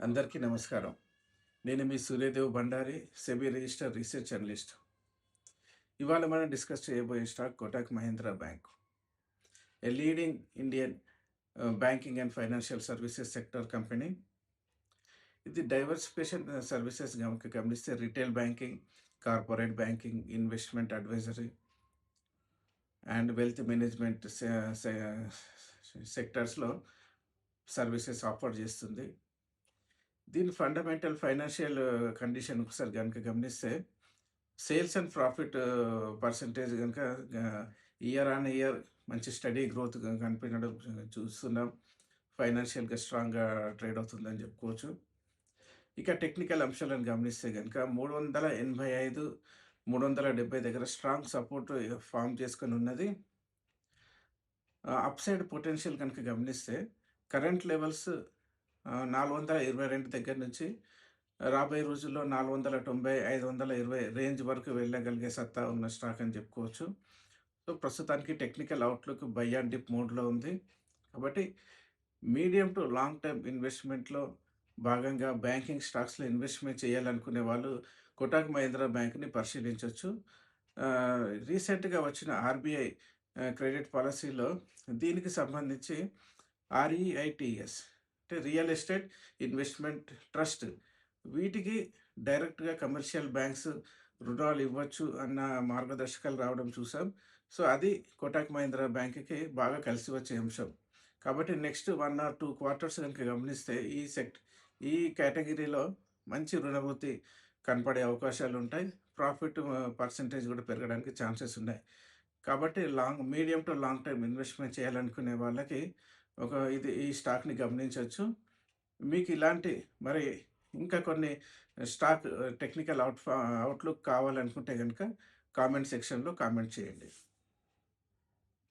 అందరికీ నమస్కారం. నేను మీ Suryadev Bhandari, SEBI register research analyst. ఇవాళ మనం డిస్కస్ చేయబోయే stock Kotak Mahindra bank. A leading Indian banking and financial services sector company. ఇది డైవర్సిఫికేషన్ సర్వీసెస్ గమనిస్తే retail banking, corporate banking, investment advisory and wealth management సెక్టర్స్‌లో సర్వీసెస్ ఆఫర్ చేస్తుంది. దీని ఫండమెంటల్ ఫైనాన్షియల్ కండిషన్ ఒకసారి గనుక గమనిస్తే సేల్స్ అండ్ ప్రాఫిట్ పర్సెంటేజ్ గనుక year on year మంచి స్టడీ గ్రోత్ కనిపించడం చూస్తున్నాం. ఫైనాన్షియల్‌గా స్ట్రాంగ్‌గా ట్రేడ్ అవుతుందని చెప్పుకోవచ్చు. ఇక టెక్నికల్ అంశాలను గమనిస్తే గనుక 385, 370 దగ్గర స్ట్రాంగ్ సపోర్ట్ ఫార్మ్ చేసుకొని ఉన్నది. అప్‌సైడ్ పొటెన్షియల్ కనుక గమనిస్తే కరెంట్ లెవెల్స్ 422 దగ్గర నుంచి రాబోయే రోజుల్లో 490, 520 రేంజ్ వరకు వెళ్ళగలిగే సత్తా ఉన్న స్టాక్ అని చెప్పుకోవచ్చు. సో, ప్రస్తుతానికి technical outlook by and dip మోడ్‌లో ఉంది. కాబట్టి మీడియం టు లాంగ్ టర్మ్ ఇన్వెస్ట్‌మెంట్‌లో భాగంగా బ్యాంకింగ్ స్టాక్స్‌లో ఇన్వెస్ట్‌మెంట్ చేయాలనుకునే వాళ్ళు కోటక్ మహీంద్రా బ్యాంక్‌ని పరిశీలించొచ్చు. రీసెంట్‌గా వచ్చిన ఆర్‌బీఐ క్రెడిట్ పాలసీలో దీనికి సంబంధించి ఆర్‌ఈఐటీఎస్ అంటే రియల్ ఎస్టేట్ ఇన్వెస్ట్మెంట్ ట్రస్ట్ వీటికి డైరెక్ట్‌గా కమర్షియల్ బ్యాంక్స్ రుణాలు ఇవ్వచ్చు అన్న మార్గదర్శకాలు రావడం చూసాం. సో, అది కోటక్ మహీంద్రా బ్యాంక్‌కి బాగా కలిసి వచ్చే అంశం. కాబట్టి నెక్స్ట్ 1 ఆర్ 2 క్వార్టర్స్ గనుక గమనిస్తే ఈ కేటగిరీలో మంచి రుణవృద్ధి కనపడే అవకాశాలుంటాయి. ప్రాఫిట్ పర్సెంటేజ్ కూడా పెరగడానికి ఛాన్సెస్ ఉన్నాయి. కాబట్టి medium to long term investment చేయాలనుకునే వాళ్ళకి ఈ స్టాక్‌ని గమనించొచ్చు. మీకు ఇలాంటి మరి ఇంకా కొన్ని స్టాక్ టెక్నికల్ అవుట్‌లుక్ కావాలనుకుంటే గనుక కామెంట్ సెక్షన్‌లో కామెంట్ చేయండి.